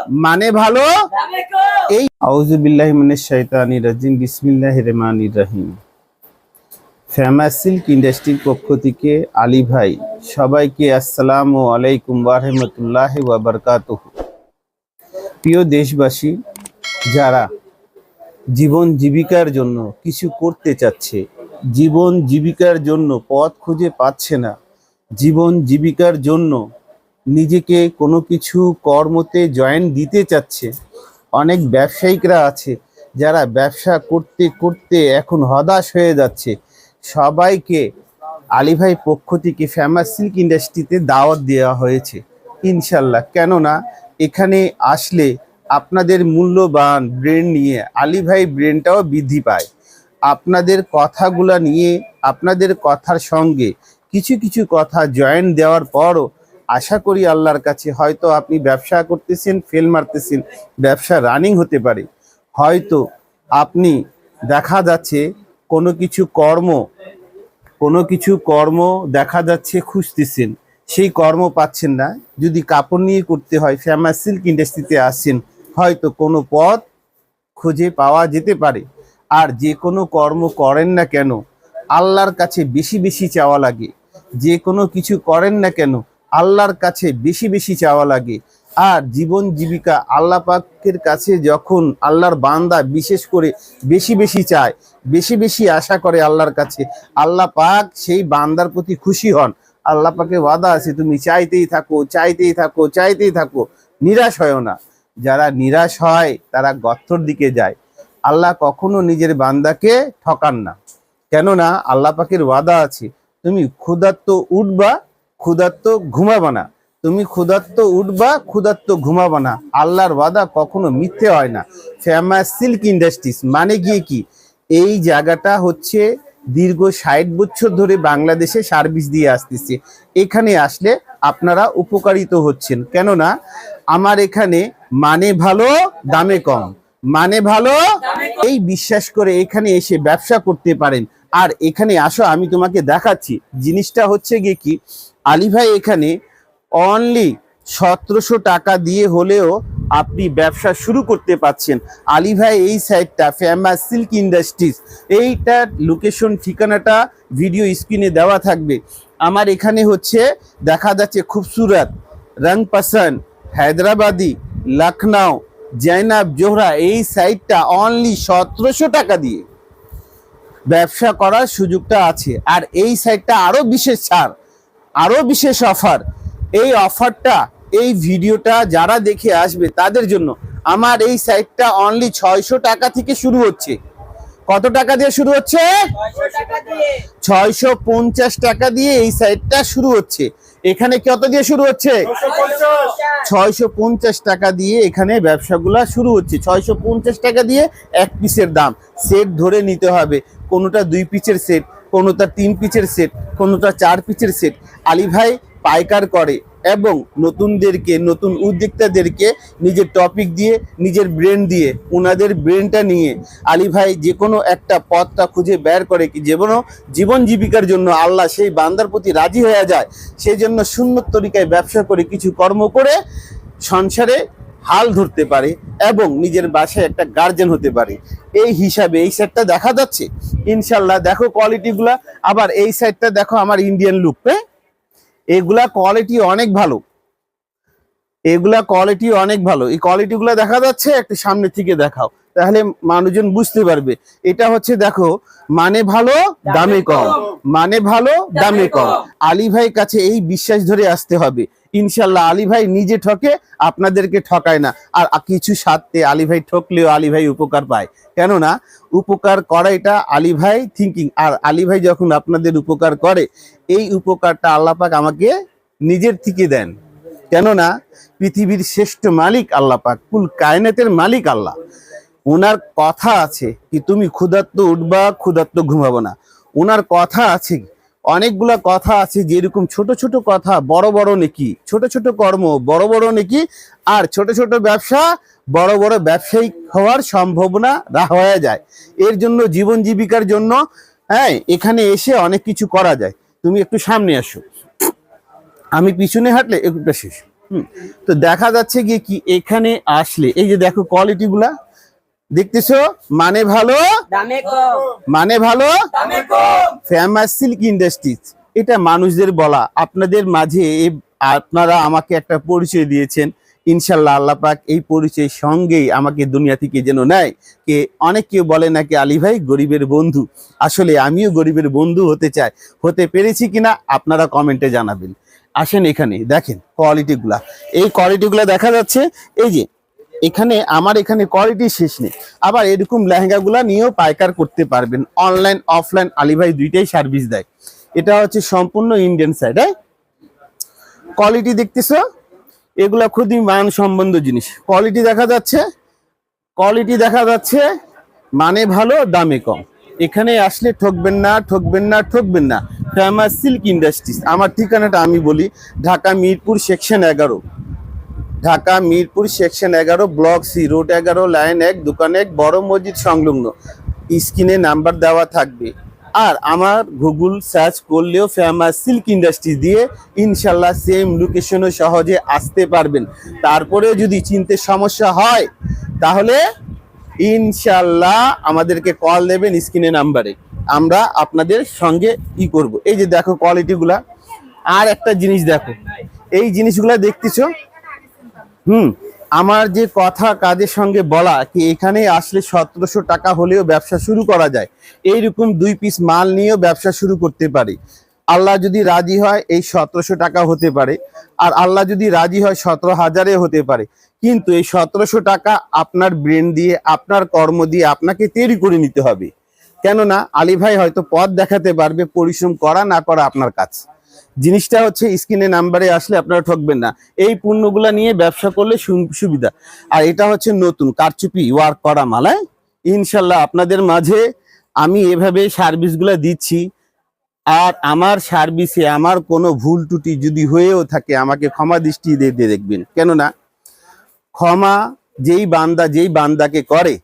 মানে ভালো এই আউযু বিল্লাহি মিনাশ শাইতানির রাজিম বিসমিল্লাহির রহমানির রহিম। ফেমাস সিল্ক ইন্ডাস্ট্রির পক্ষ থেকে আলী ভাই সবাইকে আসসালামু আলাইকুম ওয়া রাহমাতুল্লাহি ওয়া বারাকাতুহু। প্রিয় দেশবাসী, যারা জীবন জীবিকার জন্য কিছু করতে চাচ্ছে, জীবন জীবিকার জন্য পথ খুঁজে পাচ্ছে না, জীবন জীবিকার জন্য নিজেকে কোনো কিছু কর্মতে জয়েন দিতে চাচ্ছে, অনেক ব্যবসায়িকরা আছে যারা ব্যবসা করতে করতে এখন হতাশ হয়ে যাচ্ছে, সবাইকে আলী ভাই পক্ষ থেকে ফেমাস সিল্ক ইন্ডাস্ট্রিতে দাওয়াত দেওয়া হয়েছে ইনশাল্লাহ। কেননা এখানে আসলে আপনাদের মূল্যবান ব্রেন নিয়ে আলী ভাই ব্রেনটাও বৃদ্ধি পায়। আপনাদের কথাগুলো নিয়ে আপনাদের কথার সঙ্গে কিছু কিছু কথা জয়েন দেওয়ার পরও আশা করি আল্লাহর কাছে হয়তো আপনি ব্যবসা করতেছেন, ফেল মারতেছেন, ব্যবসা রানিং হতে পারে, হয়তো আপনি দেখা যাচ্ছে কোনো কিছু কর্ম দেখা যাচ্ছে খুঁজতেছেন, সেই কর্ম পাচ্ছেন না। যদি কাপড় নিয়ে করতে হয়, ফেমাস সিল্ক ইন্ডাস্ট্রিতে আসছেন, হয়তো কোনো পথ খুঁজে পাওয়া যেতে পারে। আর যে কোনো কর্ম করেন না কেন আল্লাহর কাছে বেশি বেশি চাওয়া লাগে, যে কোনো কিছু করেন না কেন আল্লাহর কাছে বেশি বেশি চাওয়া লাগে। আর জীবন জীবিকা আল্লাহ পাকের কাছে যখন আল্লাহর বান্দা বিশেষ করে বেশি বেশি চায়, বেশি বেশি আশা করে আল্লাহর কাছে, আল্লাহ পাক সেই বান্দার প্রতি খুশি হন। আল্লাহ পাকের ওয়াদা আছে, তুমি চাইতেই থাকো, চাইতেই থাকো, চাইতেই থাকো, নিরাশ হয় না। যারা নিরাশ হয় তারা গর্তর দিকে যায়। আল্লাহ কখনো নিজের বান্দাকে ঠকান না, কেননা আল্লাহ পাকের ওয়াদা আছে, তুমি ক্ষুধার্ত উঠবা, ক্ষুধার্ত ঘুমাবা না, তুমি ক্ষুধার্ত উঠবা, ক্ষুধার্ত ঘুমাবা না। আল্লাহর ওয়াদা কখনো মিথ্যে হয় না। ফেমাস সিল্ক ইন্ডাস্ট্রিজ মানে গিয়ে কি, এই জায়গাটা হচ্ছে দীর্ঘ 60 বছর ধরে বাংলাদেশে সার্ভিস দিয়ে আসতেছে। এখানে আসলে আপনারা উপকারিত হচ্ছেন, কেননা আমার এখানে মানে ভালো দামে কম, মানে ভালো এই বিশ্বাস করে এখানে এসে ব্যবসা করতে পারেন। আর এখানে আসো, আমি তোমাকে দেখাচ্ছি। জিনিসটা হচ্ছে গিয়ে কি, আলী ভাই এখানে অনলি 1700 টাকা দিয়ে হলেও আপনি ব্যবসা শুরু করতে পারছেন। আলী ভাই এই সাইটটা ফেমাস সিল্ক ইন্ডাস্ট্রিজ, এইটার লোকেশন ঠিকানাটা ভিডিও স্ক্রিনে দেওয়া থাকবে। আমার এখানে হচ্ছে দেখা যাচ্ছে খুবসুরত, রং পসন্দ, হায়দ্রাবাদি, লখনউ, জৈনাব, জোহরা, এই সাইটটা অনলি 1700 টাকা দিয়ে ব্যবসা করার সুযোগটা আছে। আর এই সাইটটা আরো বিশেষ ছাড়, আরো বিশেষ অফার। এই অফারটা, এই ভিডিওটা যারা দেখে আসবে তাদের জন্য। আমার এই সাইটটা অনলি 600 টাকা থেকে শুরু হচ্ছে। কত টাকা দিয়ে শুরু হচ্ছে? 650 টাকা দিয়ে এই সাইটটা শুরু হচ্ছে। এখানে কত দিয়ে শুরু হচ্ছে? 650 টাকা দিয়ে এখানে ব্যবসাগুলা শুরু হচ্ছে। 650 টাকা দিয়ে এক পিসের দাম। সেট ধরে নিতে হবে, কোনোটা 2 পিসের সেট, কোনোটা 3 পিসের সেট, কোনোটা 4 পিসের সেট। আলী ভাই পাইকার করে এবং নতুনদেরকে, নতুন উদ্যোক্তাদেরকে নিজের টপিক দিয়ে, নিজের ব্রেন দিয়ে, ওনাদের ব্রেনটা নিয়ে আলী ভাই যে কোনো একটা পথটা খুঁজে বের করে কি জীবন জীবিকার জন্য আল্লাহ সেই বান্দার প্রতি রাজি হয়ে যায়। সেই জন্য সুন্নত তরিকায় ব্যবসা করে কিছু কর্ম করে সংসারে হাল ধরতে পারে এবং নিজের বাসায় একটা গার্জেন হতে পারে। এই হিসাবে এই সেটটা দেখা যাচ্ছে ইনশাল্লাহ। দেখো কোয়ালিটিগুলা, আবার এই সাইডটা দেখো আমার ইন্ডিয়ান লুক, এগুলা কোয়ালিটি অনেক ভালো, এগুলা কোয়ালিটি অনেক ভালো। এই কোয়ালিটিগুলো দেখা যাচ্ছে, একটু সামনে থেকে দেখাও তাহলে মানুষজন বুঝতে পারবে। এটা হচ্ছে দেখো, মানে ভালো দামে কম, মানে ভালো দামে কম। আলী ভাই কাছে এই বিশ্বাস ধরে আসতে হবে ইনশাল্লাহ। আলী ভাই নিজে ঠকে, আপনাদেরকে ঠকায় না। আর কিছু স্বার্থে আলী ভাই ঠকলেও আলী ভাই উপকার পায়, কেননা উপকার করা এটা আলী ভাই থিঙ্কিং। আর আলী ভাই যখন আপনাদের উপকার করে, এই উপকারটা আল্লাহ পাক আমাকে নিজের থেকে দেন, কেননা পৃথিবীর শ্রেষ্ঠ মালিক আল্লাহ পাক, কুল কায়নাতের মালিক আল্লাহ। ওনার কথা আছে কি তুমি ক্ষুধার্ত উঠবা, ক্ষুধার্ত ঘুমাবো না। ওনার কথা আছে, অনেকগুলা কথা আছে, যেরকম ছোট ছোট কথা বড় বড় নেকি, ছোট ছোট কর্ম বড় বড় নেকি, আর ছোট ছোট ব্যবসা বড় বড় ব্যবসায়িক হওয়ার সম্ভাবনা হয়ে যায়। এর জন্য জীবন জীবিকার জন্য এখানে এসে অনেক কিছু করা যায়। তুমি একটু সামনে আসো, আমি পিছনে হাঁটলে একটু শেষ। তো দেখা যাচ্ছে গিয়ে কি এখানে আসলে এই যে দেখো কোয়ালিটি গুলা দেখতেছো, মানে ভালো দামে কম, মানে ভালো দামে কম। ফেমাস সিল্ক ইন্ডাস্ট্রিজ, এটা মানুষদের বলা। আপনাদের মাঝে আপনারা আমাকে একটা পরিচয় দিয়েছেন, ইনশাল্লাহ আল্লাহ পাক এই পরিচয়ের সঙ্গেই আমাকে দুনিয়া থেকে যেন নেয়। কে অনেক কেউ বলে নাকি আলী ভাই গরিবের বন্ধু, আসলে আমিও গরিবের বন্ধু হতে চাই, হতে পেরেছি কিনা আপনারা কমেন্টে জানাবেন। আসেন এখানে দেখেন কোয়ালিটিগুলা, এই কোয়ালিটিগুলা দেখা যাচ্ছে। এই যে এখানে আমার এখানে কোয়ালিটি শেষ নেই, আবার এরকম লেহেঙ্গাগুলা নিয়েও পাইকার করতে পারবেন। অনলাইন অফলাইন আলী ভাই দুইটাই সার্ভিস দেয়। এটা হচ্ছে সম্পূর্ণ ইন্ডিয়ান সাইড। হ্যাঁ, কোয়ালিটি দেখতেছো, এগুলা খুবই মান সম্বন্ধ জিনিস। কোয়ালিটি দেখা যাচ্ছে, কোয়ালিটি দেখা যাচ্ছে, মানে ভালো দামে কম। এখানে আসলে ঠকবেন না, ঠকবেন না, ঠকবেন না। Famous silk industries. আমার ঠিকানাটা আমি বলি, Dhaka Mirpur section 11, Dhaka Mirpur section 11, block C, road 11, line 1, দোকান 1, বড় মসজিদ সংলগ্ন। স্ক্রিনে নাম্বার দেওয়া থাকবে। আর আমার গুগল সার্চ করলেও ফেমাস সিল্ক ইন্ডাস্ট্রি দিয়ে ইনশাল্লাহ সেম লোকেশনে সহজে আসতে পারবেন। তারপরেও যদি চিনতে সমস্যা হয় তাহলে ইনশাল্লাহ আমাদেরকে কল দেবেন স্ক্রিনে নাম্বারে, আমরা আপনাদের সঙ্গে করব। এই যে দেখো কোয়ালিটিগুলা। আর একটা জিনিস দেখো, এই জিনিসগুলা দেখতেছো, আমার যে কথা কাজের সঙ্গে বলা কি এখানে আসলে 1700 টাকা হলেও ব্যবসা শুরু করা যায়। এইরকম 2 পিস মাল নিয়েও ব্যবসা শুরু করতে পারি। আল্লাহ যদি রাজি হয় এই 1700 টাকা হতে পারে, আর আল্লাহ যদি রাজি হয় 17,000-এ হতে পারে। কিন্তু এই 1700 টাকা আপনার ব্রেন দিয়ে, আপনার কর্ম দিয়ে আপনাকে তৈরি করে নিতে হবে। কেননা আলী ভাই হয়তো পথ দেখাতে পারবে, পরিশ্রম করা না করা আপনার কাজ। জিনিসটা হচ্ছে স্ক্রিনে নাম্বারে আসলে আপনারা ঠকবেন না। এই পণ্যগুলা নিয়ে ব্যবসা করলে সুবিধা। আর এটা হচ্ছে নতুন কারচুপি ওয়ার্ক করা মালায়। ইনশাল্লাহ আপনাদের মাঝে আমি এভাবে সার্ভিসগুলা দিচ্ছি। আর আমার সার্ভিসে আমার কোনো ভুল ত্রুটি যদি হয়েও থাকে আমাকে ক্ষমা দৃষ্টি দিয়ে দেখবেন। কেননা ক্ষমা যেই বান্দাকে করে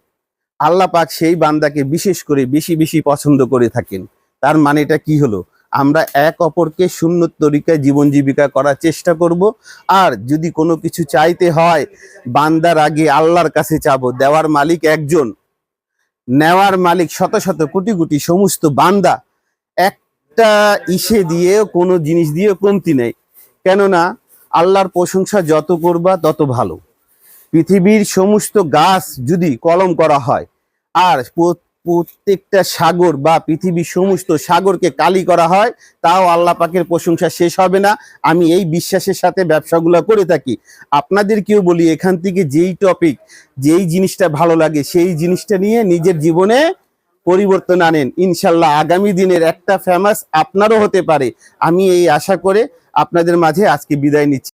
আল্লাহ পাক সেই বান্দাকে বিশেষ করে বেশি বেশি পছন্দ করে থাকেন। তার মানেটা কি হলো, আমরা এক অপরকে সুন্নত তরিকায় জীবন জীবিকা করার চেষ্টা করব। আর যদি কোনো কিছু চাইতে হয় বান্দার আগে আল্লাহর কাছে চাবো। দেওয়ার মালিক একজন, নেওয়ার মালিক শত শত কোটি কোটি সমস্ত বান্দা। একটা ইসে দিয়ে কোনো জিনিস দিয়ে কমতি নেই। কেননা আল্লাহর প্রশংসা যত করবা তত ভালো। পৃথিবীর সমস্ত গাছ যদি কলম করা হয় আর প্রত্যেকটা সাগর বা পৃথিবীর সমস্ত সাগরকে কালি করা হয়, তাও আল্লাহ পাকের প্রশংসা শেষ হবে না। আমি এই বিশ্বাসের সাথে ব্যবসাগুলো করে থাকি। আপনাদেরকেও বলি, এখান থেকে যেই টপিক, যেই জিনিসটা ভালো লাগে সেই জিনিসটা নিয়ে নিজের জীবনে পরিবর্তন আনেন। ইনশাল্লাহ আগামী দিনের একটা ফেমাস আপনারও হতে পারে। আমি এই আশা করে আপনাদের মাঝে আজকে বিদায় নিচ্ছি।